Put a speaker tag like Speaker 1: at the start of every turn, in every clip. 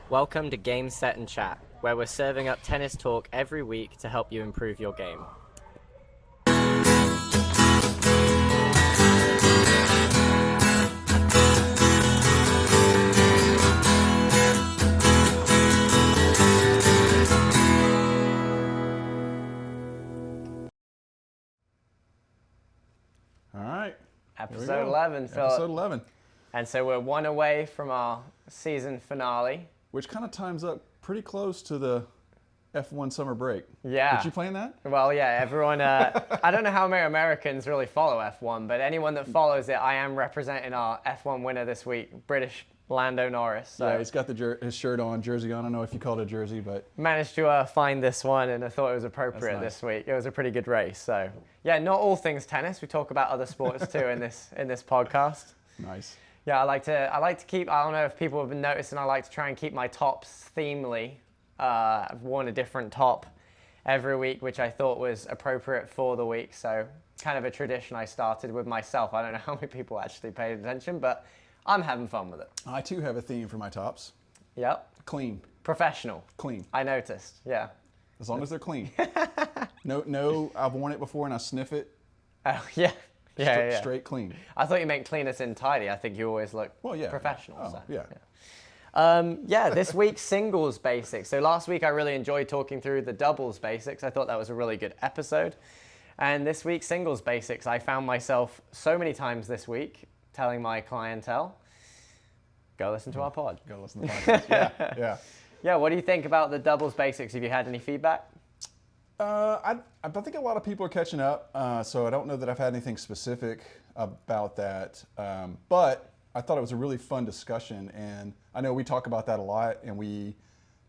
Speaker 1: Welcome to Game, Set and Chat, where we're serving up tennis talk every week to help you improve your game.
Speaker 2: All right.
Speaker 1: Episode 11, Philip.
Speaker 2: Episode 11.
Speaker 1: And so we're one away from our season finale.
Speaker 2: Which kind of times up pretty close to the F1 summer break.
Speaker 1: Yeah.
Speaker 2: Did you plan that?
Speaker 1: Well, yeah, everyone, I don't know how many Americans really follow F1, but anyone that follows it, I am representing our F1 winner this week, British Lando Norris. So
Speaker 2: Yeah, he's got his shirt on, jersey on. I don't know if you call it a jersey, but...
Speaker 1: managed to find this one, and I thought it was appropriate
Speaker 2: That's nice.
Speaker 1: this week. It was a pretty good race. So, yeah, not all things tennis. We talk about other sports too in this podcast.
Speaker 2: Nice.
Speaker 1: Yeah, I like to keep, I don't know if people have been noticing, I like to try and keep my tops themely. I've worn a different top every week, which I thought was appropriate for the week. So kind of a tradition I started with myself. I don't know how many people actually paid attention, but I'm having fun with it.
Speaker 2: I, too, have a theme for my tops.
Speaker 1: Yep.
Speaker 2: Clean.
Speaker 1: Professional.
Speaker 2: Clean.
Speaker 1: I noticed, yeah.
Speaker 2: As long as they're clean. No, I've worn it before and I sniff it.
Speaker 1: Oh, yeah. Yeah.
Speaker 2: Straight clean.
Speaker 1: I thought you meant clean as in tidy. I think you always look
Speaker 2: Well, yeah.
Speaker 1: professional.
Speaker 2: Oh,
Speaker 1: so,
Speaker 2: yeah.
Speaker 1: This week's singles basics. So last week I really enjoyed talking through the doubles basics. I thought that was a really good episode. And this week's singles basics, I found myself so many times this week telling my clientele, go listen to our pod.
Speaker 2: Go listen to the podcast. Yeah.
Speaker 1: Yeah, what do you think about the doubles basics? Have you had any feedback?
Speaker 2: I think a lot of people are catching up, so I don't know that I've had anything specific about that. But I thought it was a really fun discussion, and I know we talk about that a lot, and we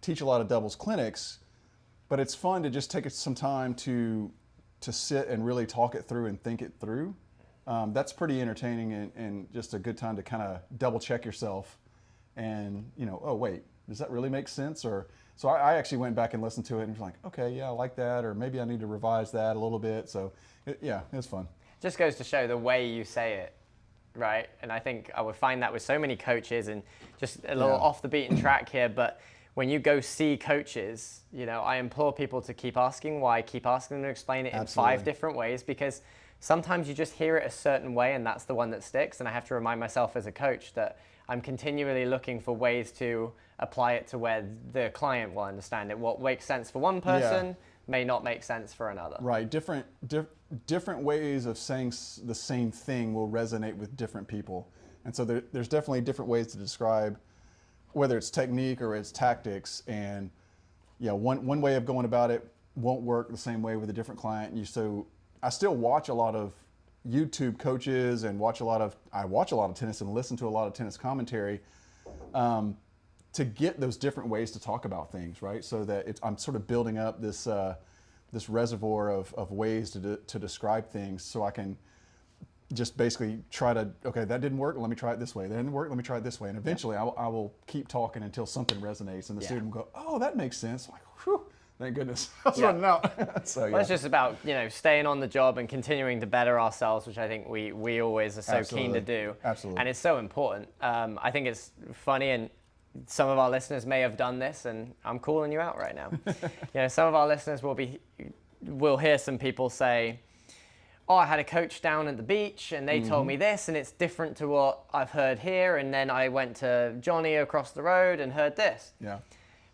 Speaker 2: teach a lot of doubles clinics, but it's fun to just take some time to sit and really talk it through and think it through. That's pretty entertaining and just a good time to kind of double check yourself and, oh, wait, does that really make sense? So I actually went back and listened to it and was like, okay, yeah, I like that, or maybe I need to revise that a little bit. So, it was fun.
Speaker 1: Just goes to show the way you say it, right? And I think I would find that with so many coaches, and just a little off the beaten track here, but when you go see coaches, I implore people to keep asking why, keep asking them to explain it in
Speaker 2: Absolutely.
Speaker 1: 5 different ways, because sometimes you just hear it a certain way and that's the one that sticks. And I have to remind myself as a coach that I'm continually looking for ways to apply it to where the client will understand it. What makes sense for one person may not make sense for another.
Speaker 2: Right. Different ways of saying the same thing will resonate with different people. And so there's definitely different ways to describe whether it's technique or it's tactics. And one way of going about it won't work the same way with a different client. So I still watch a lot of YouTube coaches and watch a lot of tennis and listen to a lot of tennis commentary to get those different ways to talk about things, right? So that I'm sort of building up this reservoir of ways to describe things, so I can just basically try to, okay, that didn't work, let me try it this way. That didn't work, let me try it this way. And eventually I will keep talking until something resonates and the student will go, oh, that makes sense. I'm like, whew, thank goodness. I was running out. So,
Speaker 1: Well, it's just about, staying on the job and continuing to better ourselves, which I think we always are so keen to do.
Speaker 2: Absolutely.
Speaker 1: And it's so important. I think it's funny, and some of our listeners may have done this, and I'm calling you out right now. Some of our listeners will hear some people say, oh, I had a coach down at the beach and they told me this and it's different to what I've heard here. And then I went to Johnny across the road and heard this.
Speaker 2: Yeah.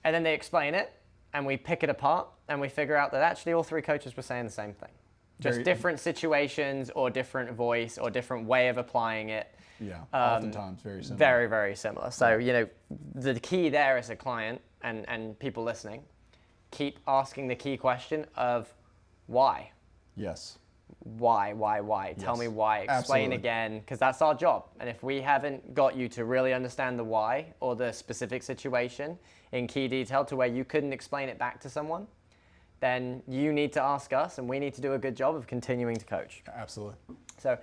Speaker 1: And then they explain it and we pick it apart and we figure out that actually all 3 coaches were saying the same thing. Just different situations or different voice or different way of applying it.
Speaker 2: Yeah, oftentimes very similar.
Speaker 1: Very, very similar. So, the key there as a client and people listening, keep asking the key question of why.
Speaker 2: Yes.
Speaker 1: Why? Tell me why. Explain
Speaker 2: Absolutely.
Speaker 1: again, because that's our job. And if we haven't got you to really understand the why or the specific situation in key detail to where you couldn't explain it back to someone, then you need to ask us and we need to do a good job of continuing to coach.
Speaker 2: Absolutely.
Speaker 1: So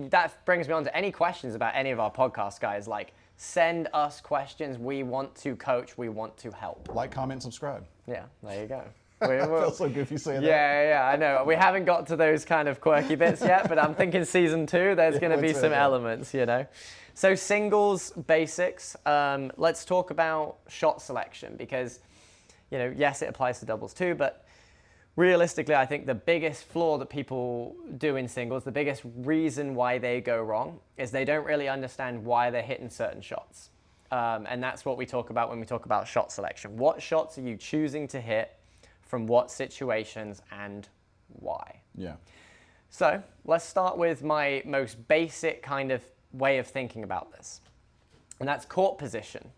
Speaker 1: that brings me on to any questions about any of our podcasts, guys. Like, send us questions. We want to coach. We want to help.
Speaker 2: Like, comment, subscribe.
Speaker 1: Yeah, there you go.
Speaker 2: Feels so goofy saying that.
Speaker 1: Yeah, I know. We haven't got to those kind of quirky bits yet, but I'm thinking season 2, there's going to be some elements, you know. So singles basics. Let's talk about shot selection because, you know, yes, it applies to doubles too, but realistically, I think the biggest flaw that people do in singles, the biggest reason why they go wrong, is they don't really understand why they're hitting certain shots. And that's what we talk about when we talk about shot selection. What shots are you choosing to hit from what situations and why?
Speaker 2: Yeah.
Speaker 1: So let's start with my most basic kind of way of thinking about this. And that's court position.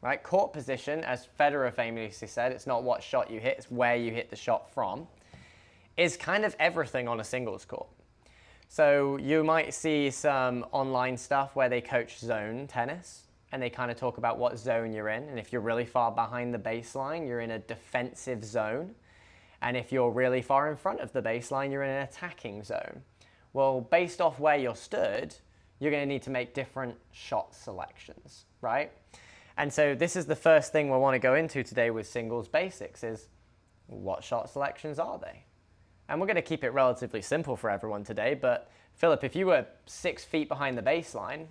Speaker 1: Right? Court position, as Federer famously said, it's not what shot you hit, it's where you hit the shot from, is kind of everything on a singles court. So you might see some online stuff where they coach zone tennis, and they kind of talk about what zone you're in. And if you're really far behind the baseline, you're in a defensive zone. And if you're really far in front of the baseline, you're in an attacking zone. Well, based off where you're stood, you're going to need to make different shot selections, right? And so this is the first thing we want to go into today with singles basics is what shot selections are they? And we're going to keep it relatively simple for everyone today, but Philip, if you were 6 feet behind the baseline,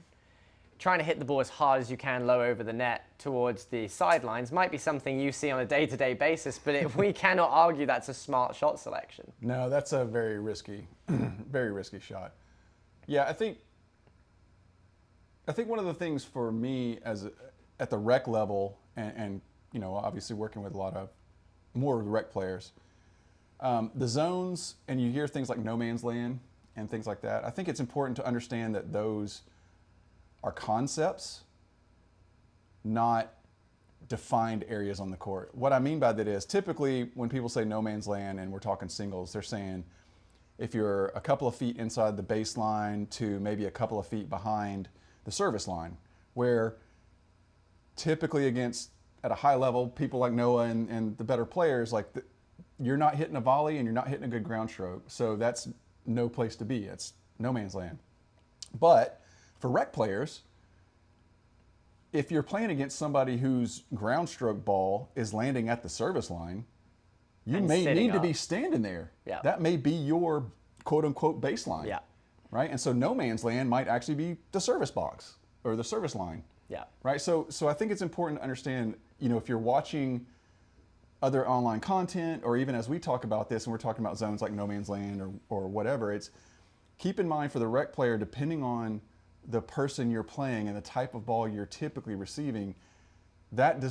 Speaker 1: trying to hit the ball as hard as you can low over the net towards the sidelines might be something you see on a day-to-day basis, but we cannot argue that's a smart shot selection.
Speaker 2: No, that's a very risky shot. Yeah, I think one of the things for me at the rec level, and you know, obviously working with a lot of more rec players, the zones, and you hear things like no man's land and things like that. I think it's important to understand that those are concepts, not defined areas on the court. What I mean by that is typically when people say no man's land and we're talking singles, they're saying if you're a couple of feet inside the baseline to maybe a couple of feet behind the service line, where typically at a high level, people like Noah and the better players, you're not hitting a volley and you're not hitting a good ground stroke. So that's no place to be. It's no man's land. But for rec players, if you're playing against somebody whose ground stroke ball is landing at the service line, you may need to be standing there.
Speaker 1: Yeah.
Speaker 2: That may be your quote unquote baseline.
Speaker 1: Yeah.
Speaker 2: Right? And so no man's land might actually be the service box or the service line.
Speaker 1: Yeah.
Speaker 2: Right. So I think it's important to understand, you know, if you're watching other online content, or even as we talk about this and we're talking about zones like no man's land or whatever, it's keep in mind for the rec player, depending on the person you're playing and the type of ball you're typically receiving, that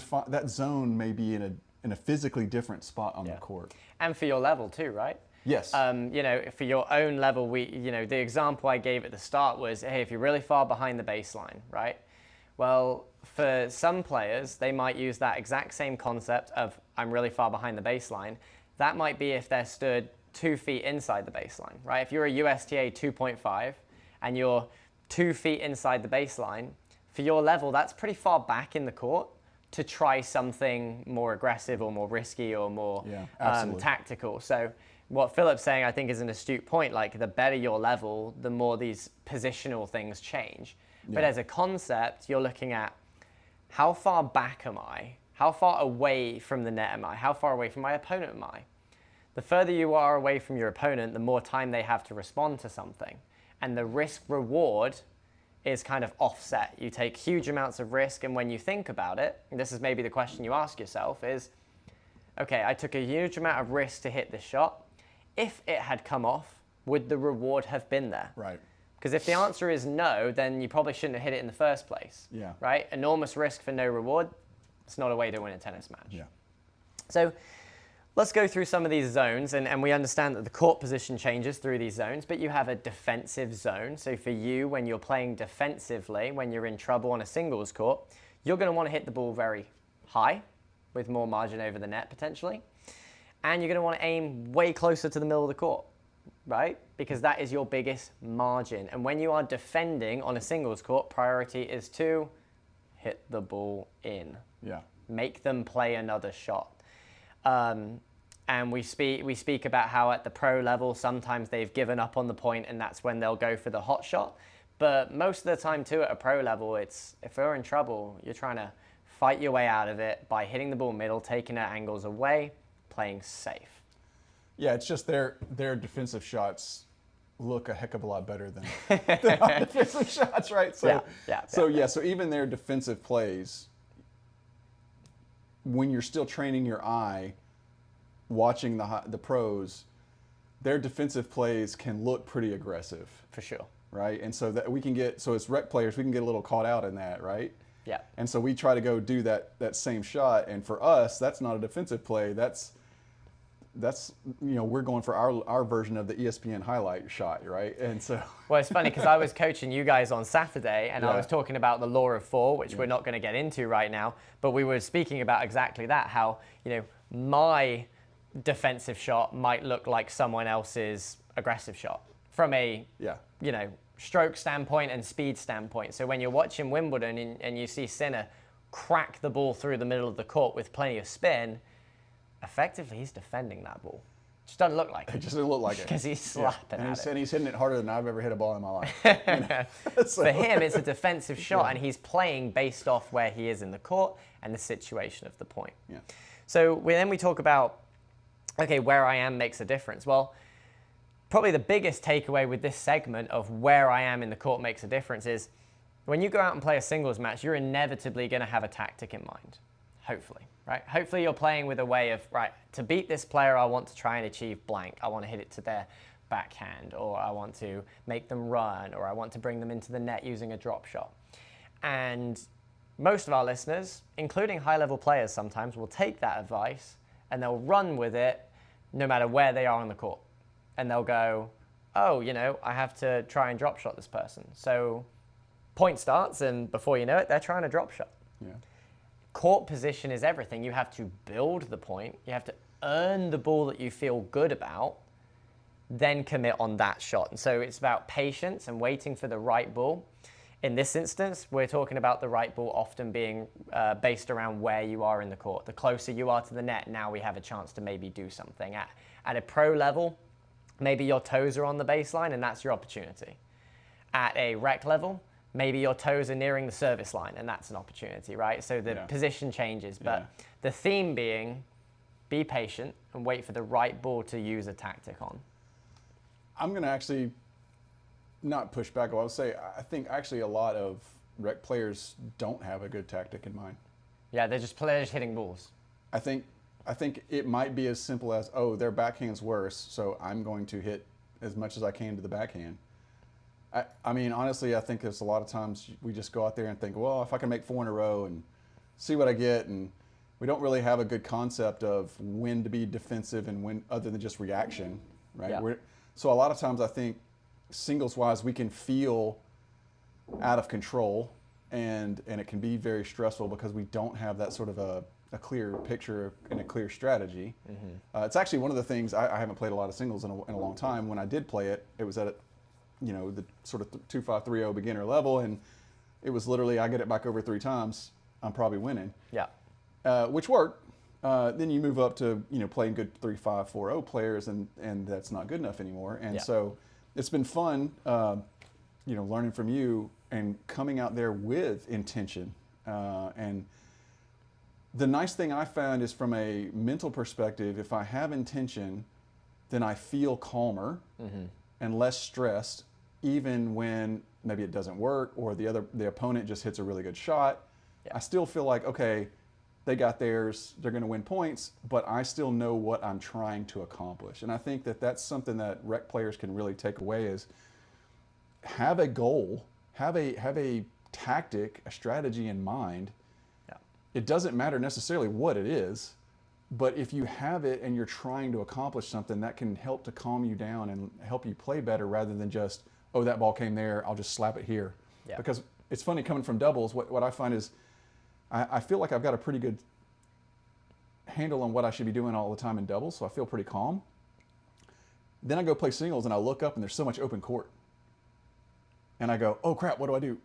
Speaker 2: zone may be in a physically different spot on the court.
Speaker 1: And for your level too, right?
Speaker 2: Yes.
Speaker 1: You know, for your own level, the example I gave at the start was, hey, if you're really far behind the baseline, right? Well, for some players, they might use that exact same concept of I'm really far behind the baseline. That might be if they're stood 2 feet inside the baseline, right? If you're a USTA 2.5 and you're 2 feet inside the baseline, for your level, that's pretty far back in the court to try something more aggressive or more risky or more tactical. So what Philip's saying, I think, is an astute point. Like, the better your level, the more these positional things change. Yeah. But as a concept, you're looking at how far back am I? How far away from the net am I? How far away from my opponent am I? The further you are away from your opponent, the more time they have to respond to something. And the risk reward is kind of offset. You take huge amounts of risk, and when you think about it, and this is maybe the question you ask yourself is, okay, I took a huge amount of risk to hit this shot. If it had come off, would the reward have been there?
Speaker 2: Right.
Speaker 1: Because if the answer is no, then you probably shouldn't have hit it in the first place.
Speaker 2: Yeah.
Speaker 1: Right? Enormous risk for no reward. It's not a way to win a tennis match.
Speaker 2: Yeah.
Speaker 1: So let's go through some of these zones, and we understand that the court position changes through these zones, but you have a defensive zone. So for you, when you're playing defensively, when you're in trouble on a singles court, you're going to want to hit the ball very high with more margin over the net potentially. And you're going to want to aim way closer to the middle of the court, right? Because that is your biggest margin. And when you are defending on a singles court, priority is to hit the ball in.
Speaker 2: Yeah.
Speaker 1: Make them play another shot. And we speak about how at the pro level, sometimes they've given up on the point and that's when they'll go for the hot shot. But most of the time too, at a pro level, it's if you're in trouble, you're trying to fight your way out of it by hitting the ball middle, taking it angles away, playing safe.
Speaker 2: Yeah, it's just their defensive shots look a heck of a lot better than our defensive shots, right? So, so even their defensive plays, when you're still training your eye, watching the pros, their defensive plays can look pretty aggressive.
Speaker 1: For sure.
Speaker 2: Right? And so that we can get, so as rec players, we can get a little caught out in that, right?
Speaker 1: Yeah.
Speaker 2: And so we try to go do that same shot. And for us, that's not a defensive play. That's we're going for our version of the ESPN highlight shot, right? And so
Speaker 1: well, it's funny because I was coaching you guys on Saturday, and I was talking about the law of four, which we're not going to get into right now, but we were speaking about exactly that, how my defensive shot might look like someone else's aggressive shot from a stroke standpoint and speed standpoint. So when you're watching Wimbledon and you see Sinner crack the ball through the middle of the court with plenty of spin, effectively he's defending that ball. Just doesn't look like it.
Speaker 2: It just doesn't look like it.
Speaker 1: Because he's slapping at it.
Speaker 2: And he's hitting it harder than I've ever hit a ball in my life.
Speaker 1: So. For him, it's a defensive shot, and he's playing based off where he is in the court and the situation of the point.
Speaker 2: Yeah.
Speaker 1: So then we talk about, okay, where I am makes a difference. Well, probably the biggest takeaway with this segment of where I am in the court makes a difference is when you go out and play a singles match, you're inevitably going to have a tactic in mind, hopefully. Right? Hopefully you're playing with a way of, right, to beat this player, I want to try and achieve blank. I want to hit it to their backhand, or I want to make them run, or I want to bring them into the net using a drop shot. And most of our listeners, including high-level players sometimes, will take that advice and they'll run with it no matter where they are on the court. And they'll go, oh, I have to try and drop shot this person. So point starts, and before you know it, they're trying to drop shot.
Speaker 2: Yeah.
Speaker 1: Court position is everything. You have to build the point. You have to earn the ball that you feel good about, then commit on that shot. And so it's about patience and waiting for the right ball. In this instance, we're talking about the right ball often being based around where you are in the court. The closer you are to the net, now we have a chance to maybe do something. At a pro level, maybe your toes are on the baseline and that's your opportunity. At a rec level, maybe your toes are nearing the service line and that's an opportunity, right? So the position changes, but the theme being be patient and wait for the right ball to use a tactic on.
Speaker 2: I'm going to actually not push back. I would say I think actually a lot of rec players don't have a good tactic in mind.
Speaker 1: Yeah, they're just hitting balls.
Speaker 2: I think it might be as simple as, oh, their backhand's worse, so I'm going to hit as much as I can to the backhand. I mean, honestly, I think there's a lot of times we just go out there and think, well, if I can make 4 in a row and see what I get, and we don't really have a good concept of when to be defensive and when, other than just reaction, right?
Speaker 1: Yeah.
Speaker 2: So a lot of times I think singles-wise we can feel out of control, and it can be very stressful because we don't have that sort of a clear picture and a clear strategy. Mm-hmm. It's actually one of the things, I haven't played a lot of singles in a long time. When I did play it, it was at the sort of 2-5-3-0 beginner level, and it was literally I get it back over 3 times, I'm probably winning.
Speaker 1: Yeah.
Speaker 2: Which worked. Then you move up to playing good 3-5-4-0 players, and that's not good enough anymore. And so it's been fun, learning from you and coming out there with intention. And the nice thing I found is from a mental perspective, if I have intention, then I feel calmer and less stressed, even when maybe it doesn't work or the opponent just hits a really good shot. Yeah. I still feel like, okay, they got theirs, they're going to win points, but I still know what I'm trying to accomplish. And I think that that's something that rec players can really take away is have a goal, have a tactic, a strategy in mind. Yeah. It doesn't matter necessarily what it is, but if you have it and you're trying to accomplish something, that can help to calm you down and help you play better rather than just, oh, that ball came there, I'll just slap it here. Yeah. Because it's funny, coming from doubles, what I find is I feel like I've got a pretty good handle on what I should be doing all the time in doubles, so I feel pretty calm. Then I go play singles and I look up and there's so much open court. And I go, oh crap, what do I do?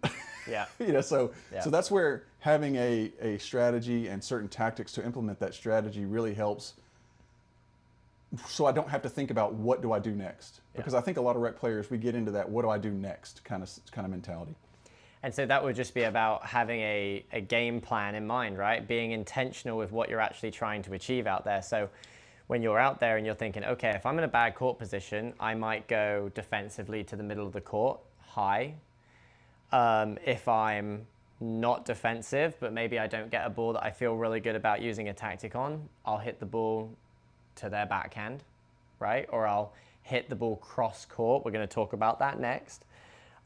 Speaker 1: Yeah.
Speaker 2: So that's where having a strategy and certain tactics to implement that strategy really helps, so I don't have to think about what do I do next. Because I think a lot of rec players, we get into that what do I do next kind of mentality.
Speaker 1: And so that would just be about having a game plan in mind, right? Being intentional with what you're actually trying to achieve out there. So when you're out there and you're thinking, okay, if I'm in a bad court position, I might go defensively to the middle of the court, high. If I'm not defensive, but maybe I don't get a ball that I feel really good about using a tactic on, I'll hit the ball to their backhand, right? Or I'll hit the ball cross court. We're going to talk about that next.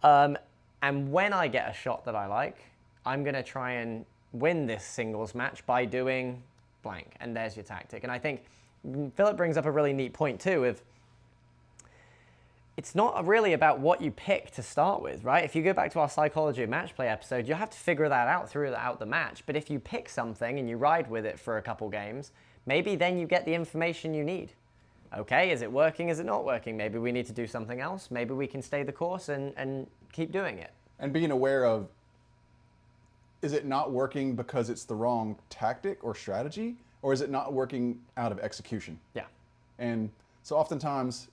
Speaker 1: And when I get a shot that I like, I'm going to try and win this singles match by doing blank. And there's your tactic. And I think Philip brings up a really neat point too of it's not really about what you pick to start with, right? If you go back to our psychology of match play episode, you'll have to figure that out throughout the match. But if you pick something and you ride with it for a couple games, maybe then you get the information you need. Okay, is it working? Is it not working? Maybe we need to do something else. Maybe we can stay the course and keep doing it.
Speaker 2: And being aware of, is it not working because it's the wrong tactic or strategy? Or is it not working out of execution?
Speaker 1: Yeah.
Speaker 2: And so oftentimes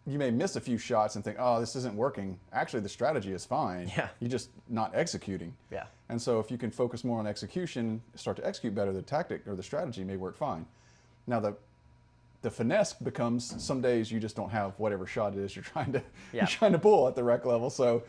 Speaker 2: you may miss a few shots and think, oh, this isn't working. Actually, the strategy is fine.
Speaker 1: Yeah.
Speaker 2: You're just not executing.
Speaker 1: Yeah.
Speaker 2: And so if you can focus more on execution, start to execute better, the tactic or the strategy may work fine. Now, the finesse becomes some days you just don't have whatever shot it is you're trying to pull at the rec level. So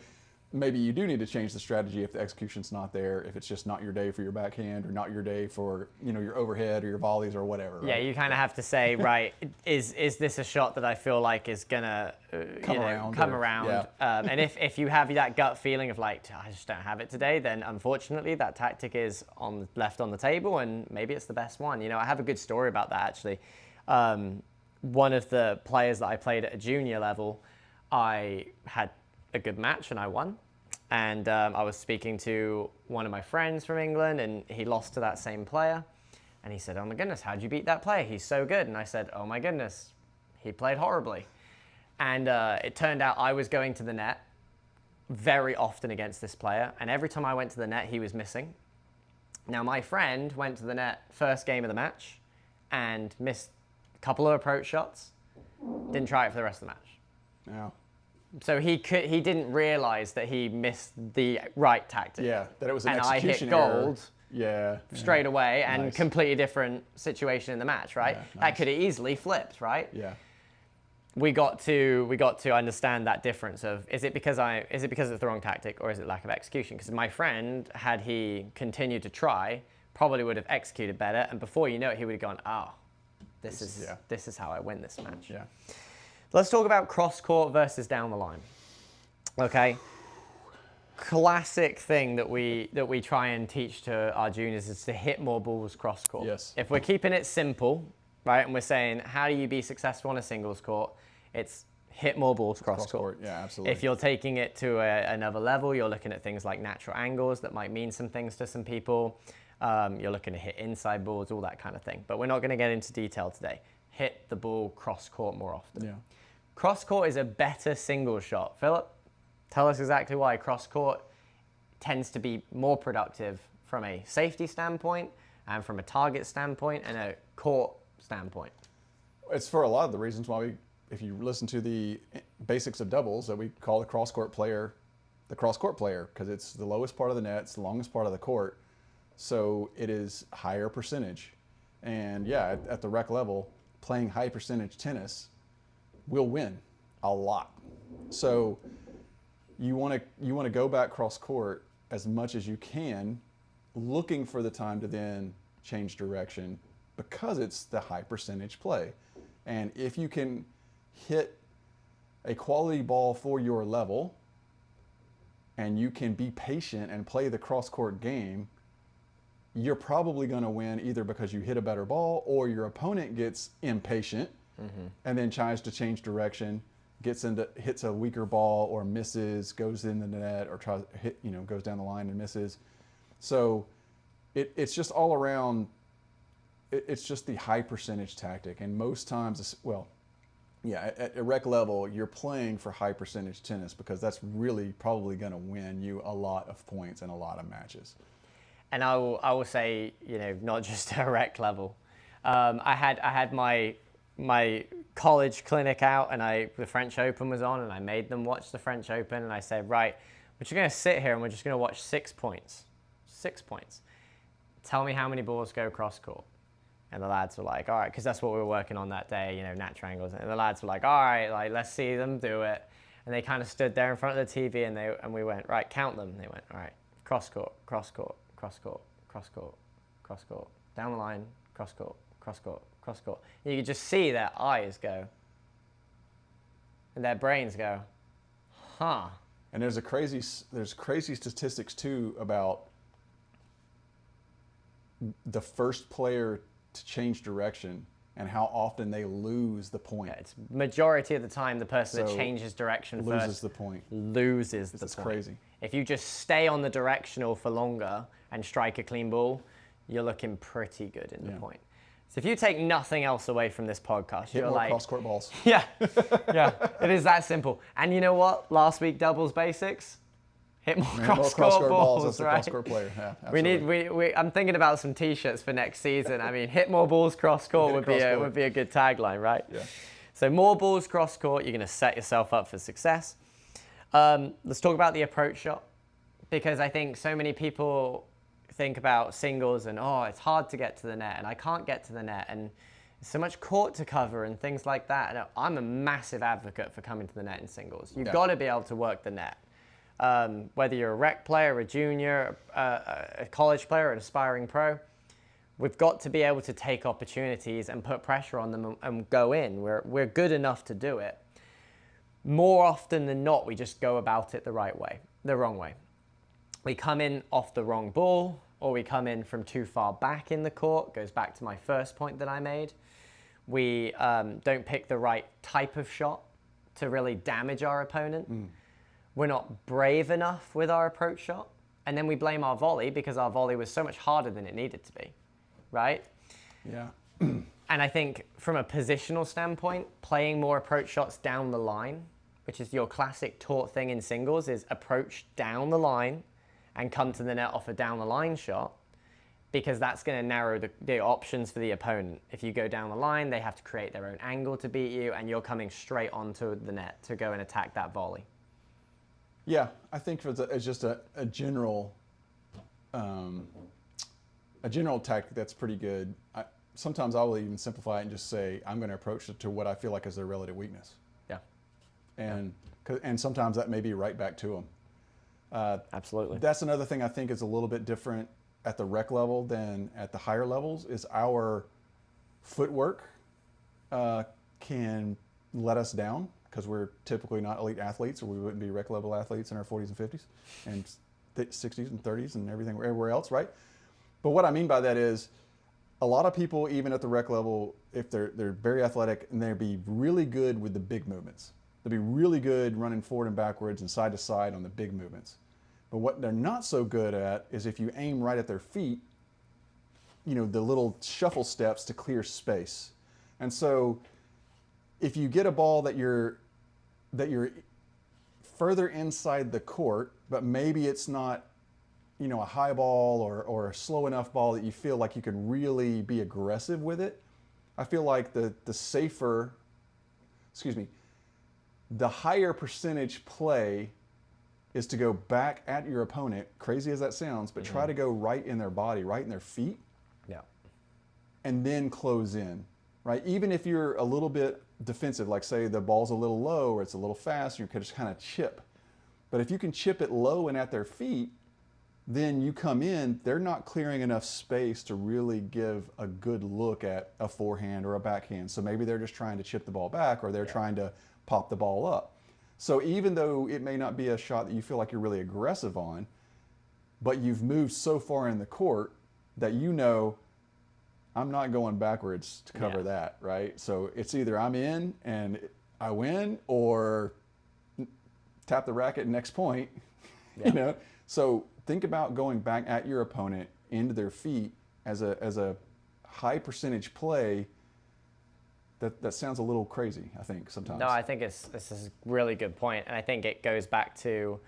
Speaker 2: maybe you do need to change the strategy if the execution's not there, if it's just not your day for your backhand or not your day for, your overhead or your volleys or whatever. Right?
Speaker 1: Yeah, you kind of have to say, right, is this a shot that I feel like is gonna come around?
Speaker 2: Yeah.
Speaker 1: And if you have that gut feeling of like, I just don't have it today, then unfortunately that tactic is left on the table, and maybe it's the best one. I have a good story about that actually. One of the players that I played at a junior level, I had a good match and I won. And I was speaking to one of my friends from England, and he lost to that same player. And he said, oh my goodness, how'd you beat that player? He's so good. And I said, oh my goodness, he played horribly. And it turned out I was going to the net very often against this player. And every time I went to the net, he was missing. Now my friend went to the net first game of the match and missed a couple of approach shots. Didn't try it for the rest of the match.
Speaker 2: Yeah.
Speaker 1: So he didn't realize that he missed the right tactic.
Speaker 2: Yeah, that it was an
Speaker 1: and
Speaker 2: execution
Speaker 1: I hit
Speaker 2: error.
Speaker 1: gold
Speaker 2: Yeah.
Speaker 1: straight away, and
Speaker 2: Nice.
Speaker 1: completely different situation in the match, right?
Speaker 2: Yeah, nice.
Speaker 1: That could have easily flipped, right?
Speaker 2: Yeah.
Speaker 1: We got to understand that difference of is it because it's the wrong tactic, or is it lack of execution? Because my friend, had he continued to try, probably would have executed better, and before you know it, he would have gone, oh, this is how I win this match.
Speaker 2: Yeah.
Speaker 1: Let's talk about cross court versus down the line. Okay. Classic thing that we try and teach to our juniors is to hit more balls cross court.
Speaker 2: Yes.
Speaker 1: If we're keeping it simple, right, and we're saying how do you be successful on a singles court, it's hit more balls cross court.
Speaker 2: Yeah, absolutely.
Speaker 1: If you're taking it to another level, you're looking at things like natural angles that might mean some things to some people. You're looking to hit inside balls, all that kind of thing. But we're not going to get into detail today. Hit the ball cross court more often.
Speaker 2: Yeah.
Speaker 1: Cross court is a better single shot. Philip, tell us exactly why cross court tends to be more productive from a safety standpoint and from a target standpoint and a court standpoint.
Speaker 2: It's for a lot of the reasons why if you listen to the basics of doubles, that we call the cross court player, because it's the lowest part of the net, it's the longest part of the court. So it is higher percentage. And yeah, at the rec level, playing high percentage tennis will win a lot. So you want to go back cross court as much as you can, looking for the time to then change direction, because it's the high percentage play. And if you can hit a quality ball for your level, and you can be patient and play the cross court game, you're probably going to win, either because you hit a better ball or your opponent gets impatient and then tries to change direction, hits a weaker ball or misses, goes in the net, or goes down the line and misses. So it's just all around. It's just the high percentage tactic, and most times, at a rec level, you're playing for high percentage tennis because that's really probably going to win you a lot of points and a lot of matches.
Speaker 1: And I will say, not just at a rec level. I had my college clinic out, and the French Open was on, and I made them watch the French Open, and I said, right, we're just going to sit here and we're just going to watch 6 points. 6 points. Tell me how many balls go cross court. And the lads were like, all right, because that's what we were working on that day, natural angles. And the lads were like, all right, like, let's see them do it. And they kind of stood there in front of the TV and we went, right, count them. And they went, all right, cross court, cross court, cross court, cross court, cross court, down the line, cross court, cross court, cross court. And you could just see their eyes go and their brains go, huh.
Speaker 2: And there's crazy statistics too about the first player to change direction and how often they lose the point.
Speaker 1: Yeah, it's majority of the time the person that changes direction
Speaker 2: loses
Speaker 1: first
Speaker 2: the point.
Speaker 1: Loses the point.
Speaker 2: It's crazy.
Speaker 1: If you just stay on the directional for longer and strike a clean ball, you're looking pretty good in the point. So if you take nothing else away from this podcast,
Speaker 2: Hit
Speaker 1: you're
Speaker 2: more
Speaker 1: like,
Speaker 2: cross-court balls.
Speaker 1: Yeah, it is that simple. And you know what? Last week, doubles basics. Hit more cross-court balls,
Speaker 2: as the
Speaker 1: right?
Speaker 2: cross-court player. Yeah,
Speaker 1: we I'm thinking about some T-shirts for next season. I mean, hit more balls cross-court would be a good tagline, right?
Speaker 2: Yeah.
Speaker 1: So more balls cross-court, you're going to set yourself up for success. Let's talk about the approach shot, because I think so many people think about singles and, it's hard to get to the net and I can't get to the net and so much court to cover and things like that. And I'm a massive advocate for coming to the net in singles. You've got to be able to work the net. Whether you're a rec player, a junior, a college player, an aspiring pro, we've got to be able to take opportunities and put pressure on them and go in. We're good enough to do it. More often than not, we just go about it the wrong way. We come in off the wrong ball, or we come in from too far back in the court. Goes back to my first point that I made. We don't pick the right type of shot to really damage our opponent. We're not brave enough with our approach shot. And then we blame our volley because our volley was so much harder than it needed to be, right?
Speaker 2: Yeah.
Speaker 1: And I think from a positional standpoint, playing more approach shots down the line, which is your classic taught thing in singles, is approach down the line and come to the net off a down the line shot, because that's going to narrow the options for the opponent. If you go down the line, they have to create their own angle to beat you, and you're coming straight onto the net to go and attack that volley.
Speaker 2: Yeah, I think it's just a general tactic that's pretty good. Sometimes I will even simplify it and just say I'm going to approach it to what I feel like is their relative weakness.
Speaker 1: Yeah.
Speaker 2: And sometimes that may be right back to them.
Speaker 1: Absolutely.
Speaker 2: That's another thing I think is a little bit different at the rec level than at the higher levels, is our footwork can let us down, because we're typically not elite athletes, or we wouldn't be rec level athletes in our 40s and 50s and 60s and 30s and everywhere else, right? But what I mean by that is a lot of people, even at the rec level, if they're very athletic, and they'll be really good with the big movements. They'll be really good running forward and backwards and side to side on the big movements. But what they're not so good at is if you aim right at their feet, the little shuffle steps to clear space. And so if you get a ball that you're further inside the court, but maybe it's not, a high ball or a slow enough ball that you feel like you can really be aggressive with it, I feel like the higher percentage play is to go back at your opponent, crazy as that sounds, but try to go right in their body, right in their feet, and then close in, right? Even if you're a little bit defensive, like say the ball's a little low or it's a little fast, you can just kind of chip. But if you can chip it low and at their feet, then you come in, they're not clearing enough space to really give a good look at a forehand or a backhand. So maybe they're just trying to chip the ball back, or they're trying to pop the ball up. So even though it may not be a shot that you feel like you're really aggressive on, but you've moved so far in the court that I'm not going backwards to cover that, right? So it's either I'm in and I win, or tap the racket next point, So think about going back at your opponent into their feet as a high percentage play. That sounds a little crazy, I think, sometimes.
Speaker 1: No, I think this is a really good point. And I think it goes back to,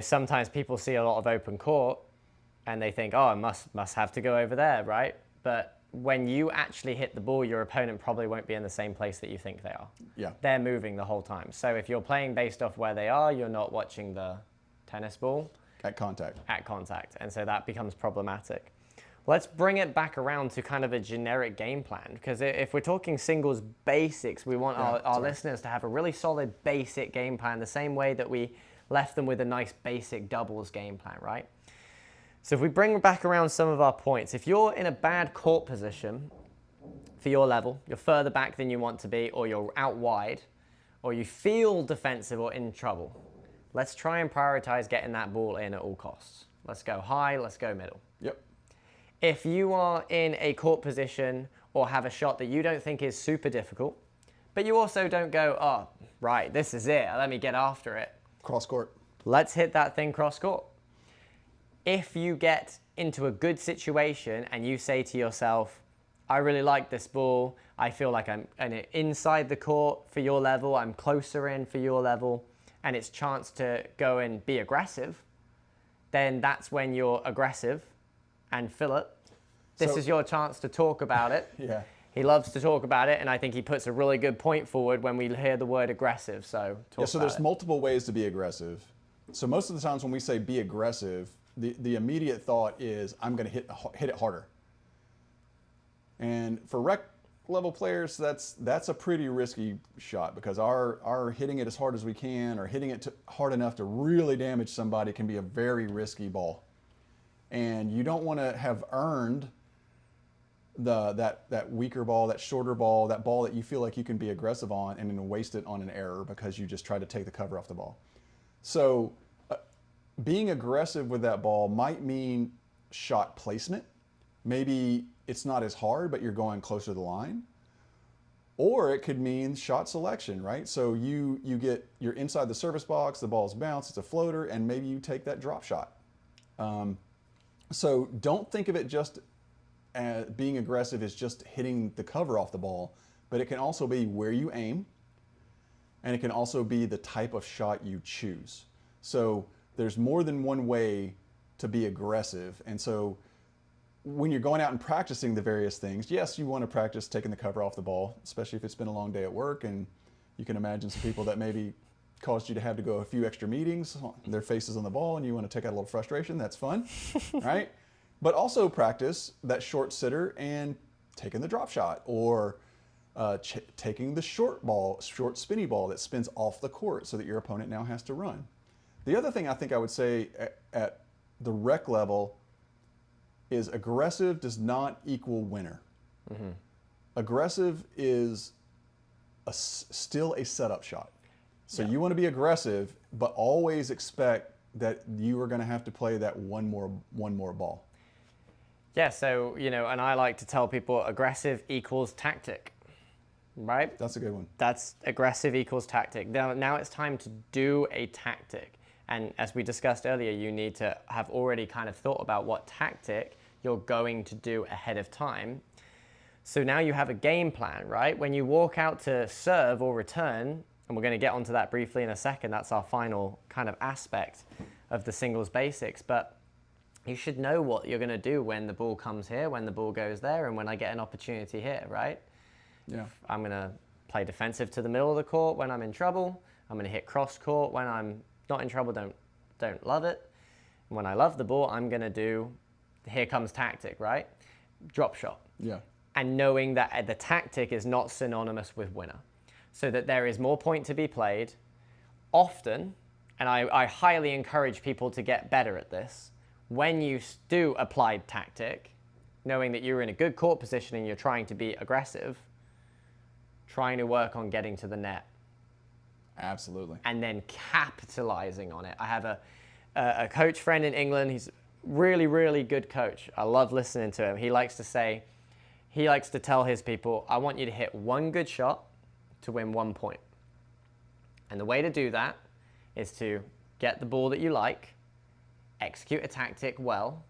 Speaker 1: sometimes people see a lot of open court and they think, I must have to go over there, right? But when you actually hit the ball, your opponent probably won't be in the same place that you think they are.
Speaker 2: Yeah.
Speaker 1: They're moving the whole time. So if you're playing based off where they are, you're not watching the tennis ball.
Speaker 2: At contact.
Speaker 1: And so that becomes problematic. Let's bring it back around to kind of a generic game plan, because if we're talking singles basics, we want our listeners to have a really solid basic game plan, the same way that we left them with a nice basic doubles game plan, right? So if we bring back around some of our points, if you're in a bad court position for your level, you're further back than you want to be, or you're out wide, or you feel defensive or in trouble, let's try and prioritize getting that ball in at all costs. Let's go high, let's go middle.
Speaker 2: Yep.
Speaker 1: If you are in a court position or have a shot that you don't think is super difficult, but you also don't go, oh, right, this is it, let me get after it.
Speaker 2: Cross court.
Speaker 1: Let's hit that thing cross court. If you get into a good situation and you say to yourself, I really like this ball, I feel like I'm inside the court for your level, I'm closer in for your level, and it's chance to go and be aggressive, then that's when you're aggressive. And Philip, this is your chance to talk about it.
Speaker 2: Yeah.
Speaker 1: He loves to talk about it, and I think he puts a really good point forward when we hear the word aggressive. So talk
Speaker 2: so
Speaker 1: about
Speaker 2: there's
Speaker 1: it.
Speaker 2: multiple ways to be aggressive. So most of the times when we say be aggressive, the immediate thought is I'm going to hit it harder. And for rec level players, that's a pretty risky shot, because our hitting it as hard as we can, or hitting it hard enough to really damage somebody, can be a very risky ball. And you don't want to have earned that weaker ball, that shorter ball, that ball that you feel like you can be aggressive on, and then waste it on an error because you just tried to take the cover off the ball. So being aggressive with that ball might mean shot placement. Maybe it's not as hard, but you're going closer to the line. Or it could mean shot selection, right? So you're inside the service box, the ball's bounced, it's a floater, and maybe you take that drop shot. So don't think of it just as being aggressive is just hitting the cover off the ball, but it can also be where you aim, and it can also be the type of shot you choose. So there's more than one way to be aggressive. And so when you're going out and practicing the various things, yes, you want to practice taking the cover off the ball, especially if it's been a long day at work, and you can imagine some people that maybe caused you to have to go a few extra meetings, their faces on the ball, and you want to take out a little frustration. That's fun, right? But also practice that short sitter and taking the drop shot, or taking the short spinny ball that spins off the court so that your opponent now has to run. The other thing I think I would say at the rec level is aggressive does not equal winner. Mm-hmm. Aggressive is still a setup shot. So you want to be aggressive, but always expect that you are going to have to play that one more ball.
Speaker 1: Yeah, so, and I like to tell people aggressive equals tactic, right?
Speaker 2: That's a good one.
Speaker 1: That's aggressive equals tactic. Now it's time to do a tactic. And as we discussed earlier, you need to have already kind of thought about what tactic you're going to do ahead of time. So now you have a game plan, right? When you walk out to serve or return, and we're going to get onto that briefly in a second, that's our final kind of aspect of the singles basics, but you should know what you're going to do when the ball comes here, when the ball goes there, and when I get an opportunity here, right?
Speaker 2: Yeah.
Speaker 1: I'm going to play defensive to the middle of the court when I'm in trouble. I'm going to hit cross court when I'm not in trouble, don't love it. And when I love the ball, I'm going to do, here comes tactic, right? Drop shot.
Speaker 2: Yeah.
Speaker 1: And knowing that the tactic is not synonymous with winner. So that there is more point to be played often, and I highly encourage people to get better at this. When you do applied tactic, knowing that you're in a good court position and you're trying to be aggressive, trying to work on getting to the net.
Speaker 2: Absolutely.
Speaker 1: And then capitalizing on it. I have a coach friend in England. He's really, really good coach. I love listening to him. He likes to tell his people, I want you to hit one good shot to win 1 point. And the way to do that is to get the ball that you like, execute a tactic well.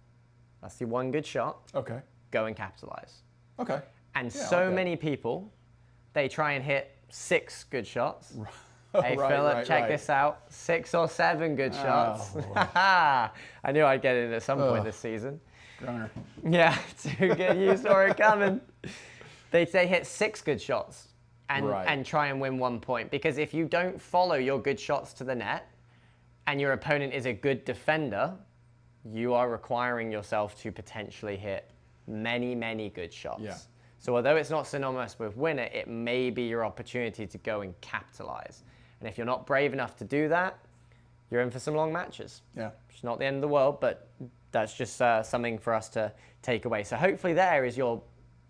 Speaker 1: That's the one good shot.
Speaker 2: Okay.
Speaker 1: Go and capitalize.
Speaker 2: Okay.
Speaker 1: And
Speaker 2: Yeah,
Speaker 1: so many people, they try and hit 6 good shots. Hey, Philip, check this out. 6 or 7 good shots. I knew I'd get it at some point this season.
Speaker 2: Gunner.
Speaker 1: Yeah, too good. You saw it coming. They hit 6 good shots and try and win 1 point. Because if you don't follow your good shots to the net and your opponent is a good defender, you are requiring yourself to potentially hit many, many good shots.
Speaker 2: Yeah.
Speaker 1: So although it's not synonymous with winner, it may be your opportunity to go and capitalize. And if you're not brave enough to do that, you're in for some long matches.
Speaker 2: Yeah.
Speaker 1: It's not the end of the world, but that's just something for us to take away. So hopefully there is your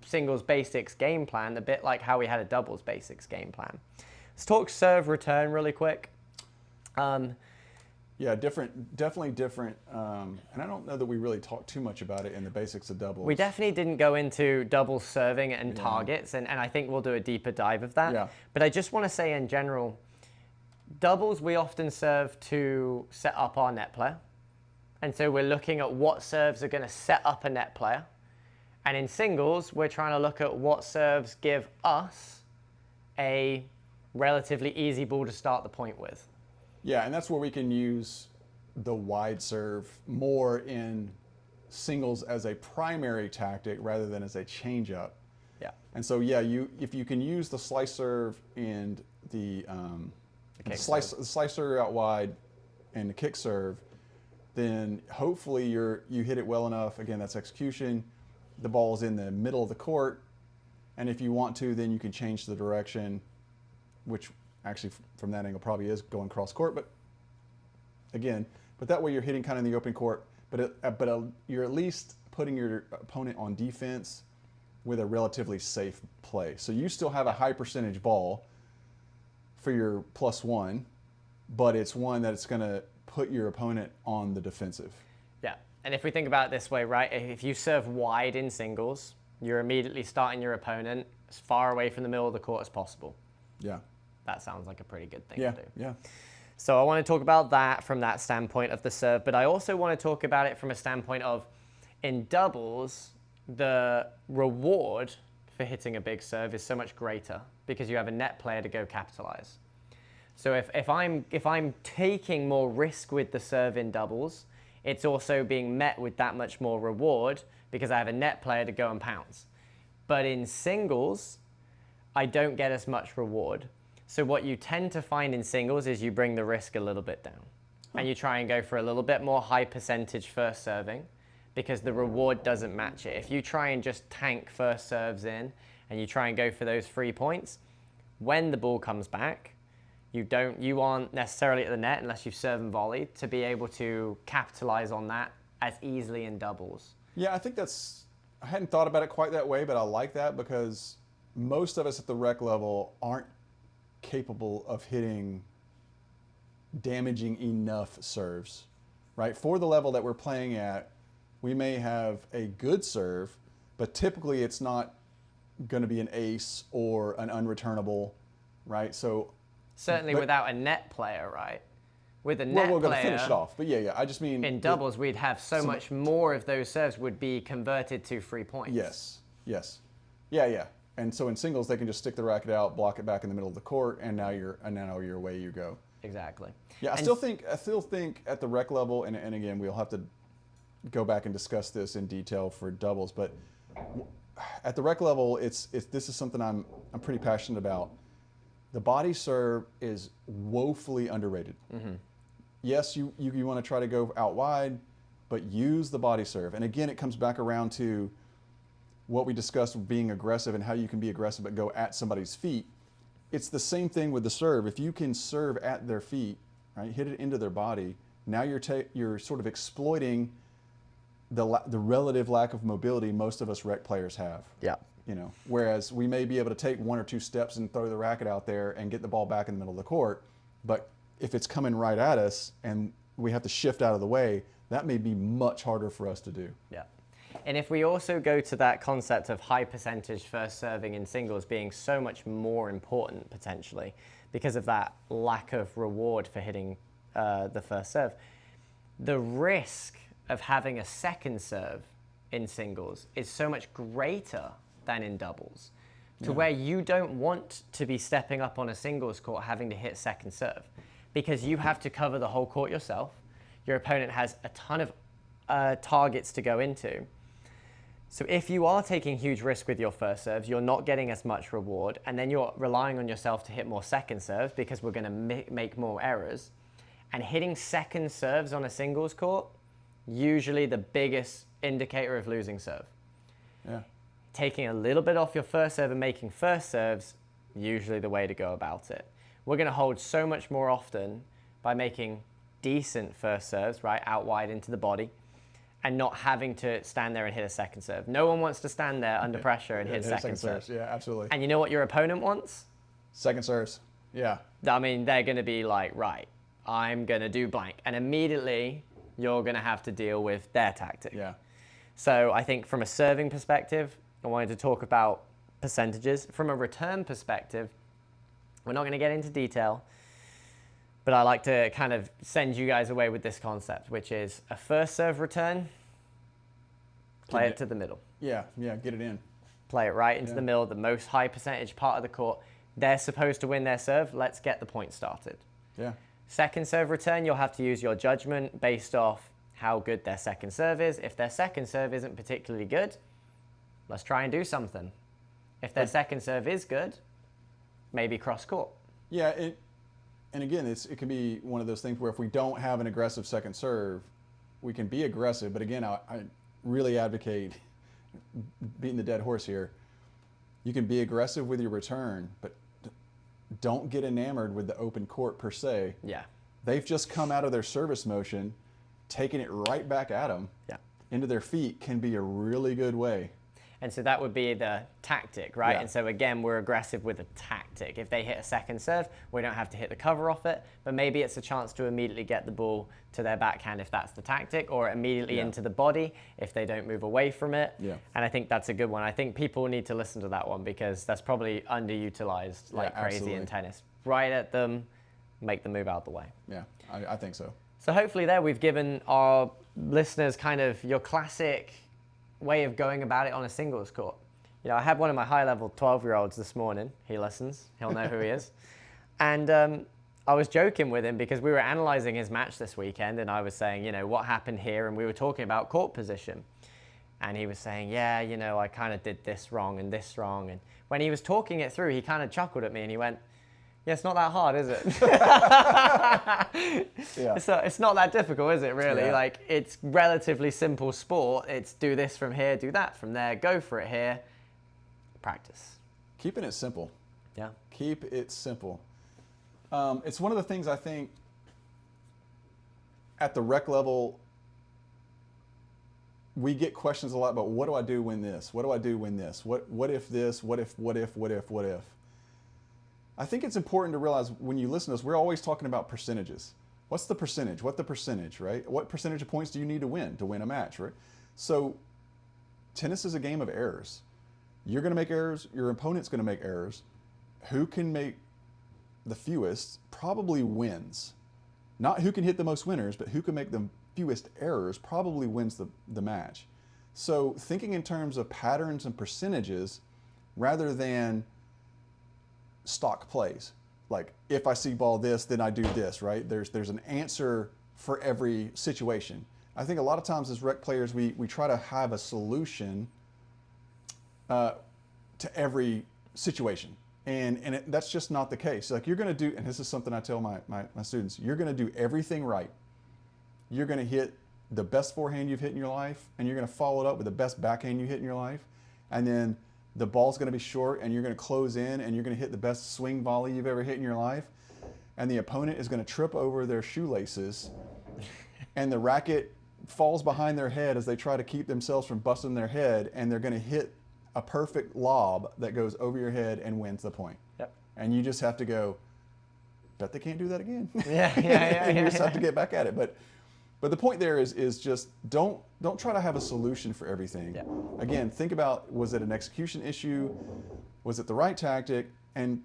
Speaker 1: singles basics game plan, a bit like how we had a doubles basics game plan. Let's talk serve return really quick.
Speaker 2: Yeah, definitely different. And I don't know that we really talked too much about it in the basics of doubles.
Speaker 1: We definitely didn't go into double serving and targets, and I think we'll do a deeper dive of that.
Speaker 2: Yeah.
Speaker 1: But I just want to say in general, doubles we often serve to set up our net player. And so we're looking at what serves are going to set up a net player. And in singles, we're trying to look at what serves give us a relatively easy ball to start the point with.
Speaker 2: Yeah, and that's where we can use the wide serve more in singles as a primary tactic rather than as a change-up.
Speaker 1: Yeah.
Speaker 2: And so, yeah, if you can use the slice serve and the slicer out wide and the kick serve, then hopefully you hit it well enough. Again, that's execution. The ball's in the middle of the court, and if you want to, then you can change the direction, which actually from that angle probably is going cross court. But again, that way you're hitting kind of in the open court, but you're at least putting your opponent on defense with a relatively safe play. So you still have a high percentage ball for your +1, but it's one that it's going to put your opponent on the defensive.
Speaker 1: Yeah, and if we think about it this way, right, if you serve wide in singles, you're immediately starting your opponent as far away from the middle of the court as possible.
Speaker 2: Yeah.
Speaker 1: That sounds like a pretty good thing
Speaker 2: Yeah,
Speaker 1: to do.
Speaker 2: yeah.
Speaker 1: So I want to talk about that from that standpoint of the serve, but I also want to talk about it from a standpoint of, in doubles, the reward for hitting a big serve is so much greater because you have a net player to go capitalize. So if I'm taking more risk with the serve in doubles, it's also being met with that much more reward because I have a net player to go and pounce. But in singles, I don't get as much reward. So what you tend to find in singles is you bring the risk a little bit down. And you try and go for a little bit more high percentage first serving because the reward doesn't match it. If you try and just tank first serves in and you try and go for those 3 points, when the ball comes back, you aren't necessarily at the net unless you've served and volleyed to be able to capitalize on that as easily in doubles.
Speaker 2: Yeah, I think I hadn't thought about it quite that way, but I like that because most of us at the rec level aren't capable of hitting damaging enough serves, right? For the level that we're playing at, we may have a good serve, but typically it's not going to be an ace or an unreturnable, right? So
Speaker 1: certainly without a net player, right? With a net player,
Speaker 2: we're going to finish it off. But yeah, I just mean
Speaker 1: in doubles, we'd have so much more of those serves would be converted to 3 points.
Speaker 2: Yes. Yeah. And so in singles, they can just stick the racket out, block it back in the middle of the court, and now you're away you go.
Speaker 1: Exactly.
Speaker 2: Yeah, I still think at the rec level, and again, we'll have to go back and discuss this in detail for doubles, but at the rec level, this is something I'm pretty passionate about. The body serve is woefully underrated. Mm-hmm. Yes, you want to try to go out wide, but use the body serve. And again, it comes back around to what we discussed, being aggressive and how you can be aggressive but go at somebody's feet. It's the same thing with the serve. If you can serve at their feet, right, hit it into their body, now you're sort of exploiting the relative lack of mobility most of us rec players have.
Speaker 1: Yeah.
Speaker 2: Whereas we may be able to take 1 or 2 steps and throw the racket out there and get the ball back in the middle of the court, but if it's coming right at us and we have to shift out of the way, that may be much harder for us to do.
Speaker 1: Yeah. And if we also go to that concept of high percentage first serving in singles being so much more important potentially because of that lack of reward for hitting the first serve, the risk of having a second serve in singles is so much greater than in doubles to where you don't want to be stepping up on a singles court having to hit second serve because you have to cover the whole court yourself. Your opponent has a ton of targets to go into. So if you are taking huge risk with your first serves, you're not getting as much reward, and then you're relying on yourself to hit more second serves because we're going to make more errors. And hitting second serves on a singles court, usually the biggest indicator of losing serve.
Speaker 2: Yeah.
Speaker 1: Taking a little bit off your first serve and making first serves, usually the way to go about it. We're going to hold so much more often by making decent first serves, right, out wide into the body, and not having to stand there and hit a second serve. No one wants to stand there under pressure and hit second serve.
Speaker 2: serves. Yeah, absolutely.
Speaker 1: And you know what your opponent wants?
Speaker 2: Second serves. Yeah.
Speaker 1: I mean, they're going to be like, right, I'm going to do blank. And immediately, you're going to have to deal with their tactic.
Speaker 2: Yeah.
Speaker 1: So I think from a serving perspective, I wanted to talk about percentages. From a return perspective, we're not going to get into detail, but I like to kind of send you guys away with this concept, which is a first serve return, play it to the middle.
Speaker 2: Yeah, get it in.
Speaker 1: Play it right into the middle, the most high percentage part of the court. They're supposed to win their serve. Let's get the point started.
Speaker 2: Yeah.
Speaker 1: Second serve return, you'll have to use your judgment based off how good their second serve is. If their second serve isn't particularly good, let's try and do something. If their second serve is good, maybe cross court.
Speaker 2: Yeah, and again, it can be one of those things where if we don't have an aggressive second serve, we can be aggressive. But again, I really advocate beating the dead horse here. You can be aggressive with your return, but don't get enamored with the open court per se.
Speaker 1: Yeah.
Speaker 2: They've just come out of their service motion, taking it right back at them into their feet can be a really good way.
Speaker 1: And so that would be the tactic, right?
Speaker 2: Yeah.
Speaker 1: And so again, we're aggressive with a tactic. If they hit a second serve, we don't have to hit the cover off it, but maybe it's a chance to immediately get the ball to their backhand if that's the tactic, or immediately into the body if they don't move away from it.
Speaker 2: Yeah.
Speaker 1: And I think that's a good one. I think people need to listen to that one because that's probably underutilized like crazy
Speaker 2: absolutely.
Speaker 1: in tennis. Right at them, make them move out the way.
Speaker 2: Yeah, I think so.
Speaker 1: So hopefully there we've given our listeners kind of your classic way of going about it on a singles court. You know, I had one of my high-level 12-year-olds this morning. He listens. He'll know who he is. And I was joking with him because we were analyzing his match this weekend, and I was saying, you know, what happened here, and we were talking about court position. And he was saying, yeah, you know, I kind of did this wrong and this wrong. And when he was talking it through, he kind of chuckled at me, and he went, yeah, it's not that hard, is it? It's not that difficult, is it, really?
Speaker 2: Yeah.
Speaker 1: Like, it's relatively simple sport. It's do this from here, do that from there, go for it here, practice.
Speaker 2: Keeping it simple.
Speaker 1: Yeah.
Speaker 2: Keep it simple. It's one of the things I think at the rec level, we get questions a lot about what do I do when this? What do I do when this? What if this? What if? I think it's important to realize when you listen to us, we're always talking about percentages. What's the percentage? What the percentage, right? What percentage of points do you need to win a match, right? So tennis is a game of errors. You're going to make errors. Your opponent's going to make errors. Who can make the fewest probably wins. Not who can hit the most winners, but who can make the fewest errors probably wins the match. So thinking in terms of patterns and percentages rather than stock plays. Like, if I see ball this, then I do this, right? There's an answer for every situation. I think a lot of times as rec players, we try to have a solution to every situation. And that's just not the case. Like, you're going to do, and this is something I tell my students, you're going to do everything right. You're going to hit the best forehand you've hit in your life, and you're going to follow it up with the best backhand you hit in your life. And then the ball's going to be short, and you're going to close in, and you're going to hit the best swing volley you've ever hit in your life. And the opponent is going to trip over their shoelaces, and the racket falls behind their head as they try to keep themselves from busting their head, and they're going to hit a perfect lob that goes over your head and wins the point.
Speaker 1: Yep.
Speaker 2: And you just have to go, bet they can't do that again.
Speaker 1: Yeah.
Speaker 2: You just have to get back at it. But the point there is just don't try to have a solution for everything.
Speaker 1: Yeah.
Speaker 2: Again, think about, was it an execution issue? Was it the right tactic? And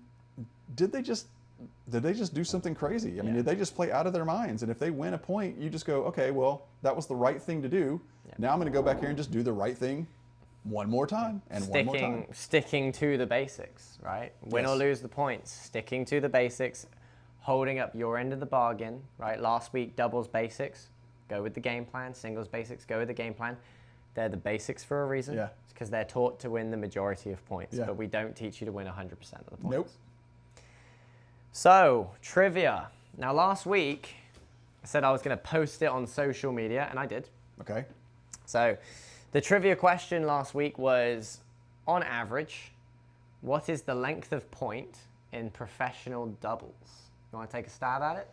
Speaker 2: did they just do something crazy? I mean, did they just play out of their minds? And if they win a point, you just go, okay, well, that was the right thing to do. Yeah. Now I'm going to go back here and just do the right thing one more time and one more time.
Speaker 1: Sticking to the basics, right? Win or lose the points, sticking to the basics, holding up your end of the bargain, right? Last week, doubles basics, go with the game plan. Singles basics, go with the game plan. They're the basics for a reason.
Speaker 2: Yeah.
Speaker 1: It's because they're taught to win the majority of points,
Speaker 2: Yeah.
Speaker 1: but we don't teach you to win 100% of the points.
Speaker 2: Nope.
Speaker 1: So, trivia. Now, last week, I said I was going to post it on social media, and I did.
Speaker 2: Okay.
Speaker 1: So, The trivia question last week was, on average, what is the length of point in professional doubles? You want to take a stab at it?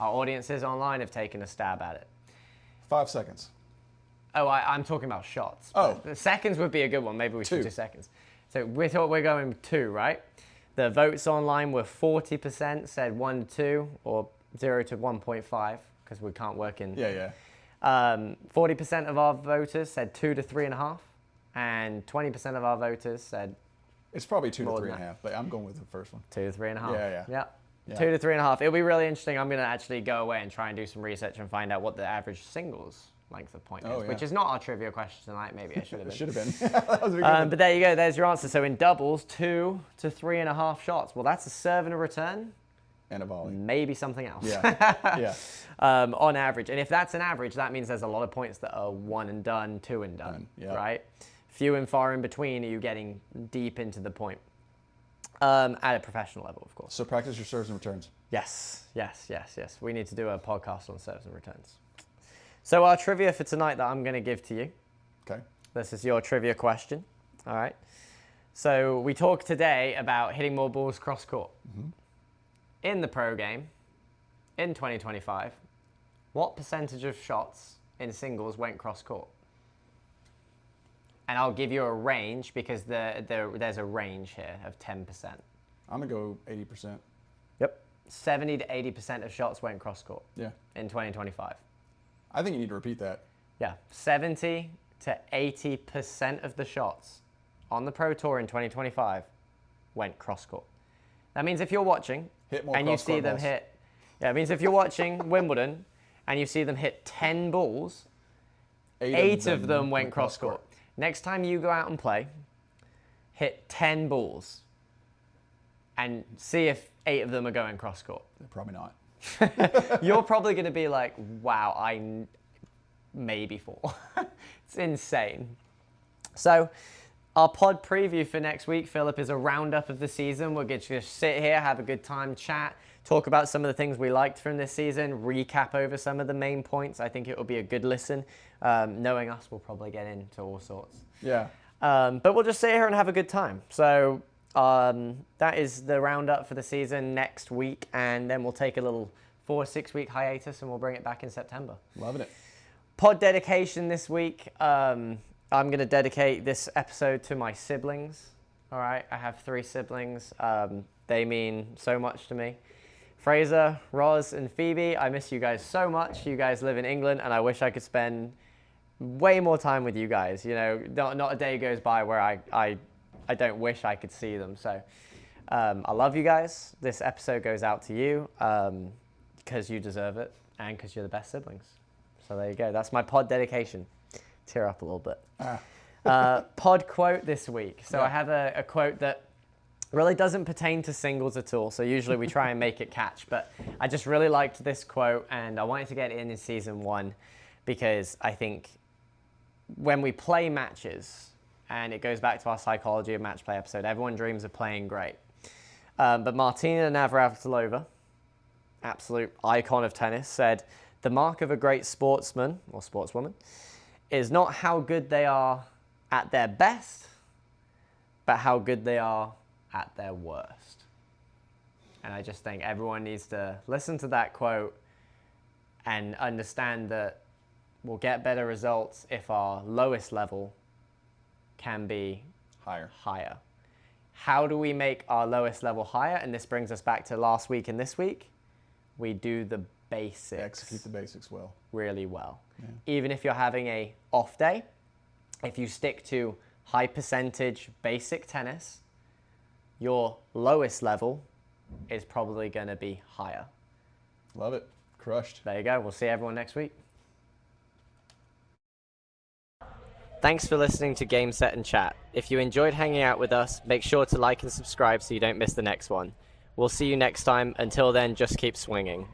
Speaker 1: Our audiences online have taken a stab at it.
Speaker 2: 5 seconds.
Speaker 1: Oh, I'm talking about shots.
Speaker 2: Oh.
Speaker 1: The seconds would be a good one. Maybe we should
Speaker 2: 2.
Speaker 1: do seconds. So we thought we're going 2, right? The votes online were 40% said 1 to 2 or 0 to 1.5 because we can't work in.
Speaker 2: Yeah.
Speaker 1: 40% of our voters said 2 to 3.5, and 20% of our voters said
Speaker 2: It's probably 2 to
Speaker 1: More than
Speaker 2: 3.5, but I'm going with the first one.
Speaker 1: 2 to 3.5.
Speaker 2: Yeah.
Speaker 1: 2 to 3.5. It'll be really interesting. I'm going to actually go away and try and do some research and find out what the average singles length of point is, which is not our trivia question tonight. Maybe it should have been.
Speaker 2: It should have been. That was a good one.
Speaker 1: But there you go. There's your answer. So in doubles, 2 to 3.5 shots. Well, that's a serve and a return.
Speaker 2: And a volley.
Speaker 1: Maybe something else.
Speaker 2: Yeah.
Speaker 1: On average. And if that's an average, that means there's a lot of points that are 1 and done, 2 and done, right? Few and far in between are you getting deep into the point. At a professional level, of course.
Speaker 2: So practice your serves and returns.
Speaker 1: Yes. We need to do a podcast on serves and returns. So our trivia for tonight that I'm going to give to you.
Speaker 2: Okay.
Speaker 1: This is your trivia question. All right. So we talked today about hitting more balls cross court. Mm-hmm. In the pro game, in 2025, what percentage of shots in singles went cross court? And I'll give you a range because there's a range here of 10%.
Speaker 2: I'm going to go 80%.
Speaker 1: Yep. 70 to 80% of shots went cross court.
Speaker 2: Yeah.
Speaker 1: In 2025.
Speaker 2: I think you need to repeat that.
Speaker 1: Yeah. 70 to 80% of the shots on the Pro Tour in 2025 went cross court. That means if you're watching and you see them hit, it means if you're watching Wimbledon and you see them hit 10 balls, 8 of them went cross court. Next time you go out and play, hit 10 balls and see if 8 of them are going cross court.
Speaker 2: Probably not.
Speaker 1: You're probably going to be like, wow, maybe 4. It's insane. So our pod preview for next week, Philip, is a roundup of the season. We're going to just sit here, have a good time, chat, talk about some of the things we liked from this season, recap over some of the main points. I think it will be a good listen. Knowing us, we'll probably get into all sorts.
Speaker 2: Yeah.
Speaker 1: But we'll just sit here and have a good time. So that is the roundup for the season next week, and then we'll take a little 4 or 6 week hiatus and we'll bring it back in September.
Speaker 2: Loving it.
Speaker 1: Pod dedication this week. I'm going to dedicate this episode to my siblings. All right, I have 3 siblings. They mean so much to me. Fraser, Roz, and Phoebe, I miss you guys so much. You guys live in England, and I wish I could spend way more time with you guys. You know, not a day goes by where I don't wish I could see them. So I love you guys. This episode goes out to you because you deserve it and because you're the best siblings. So there you go. That's my pod dedication. Tear up a little bit. Pod quote this week. So I have a quote that really doesn't pertain to singles at all. So usually we try and make it catch. But I just really liked this quote, and I wanted to get it in season 1 because I think when we play matches, and it goes back to our psychology of match play episode, everyone dreams of playing great. But Martina Navratilova, absolute icon of tennis, said, "The mark of a great sportsman or sportswoman is not how good they are at their best, but how good they are at their worst." And I just think everyone needs to listen to that quote and understand that we'll get better results if our lowest level can be higher. How do we make our lowest level higher? And this brings us back to last week and this week. We do the basics.
Speaker 2: Execute the basics well.
Speaker 1: Really well.
Speaker 2: Yeah.
Speaker 1: Even if you're having a off day, if you stick to high percentage basic tennis, your lowest level is probably going to be higher.
Speaker 2: Love it. Crushed.
Speaker 1: There you go. We'll see everyone next week. Thanks for listening to Game, Set and Chat. If you enjoyed hanging out with us, make sure to like and subscribe so you don't miss the next one. We'll see you next time. Until then, just keep swinging.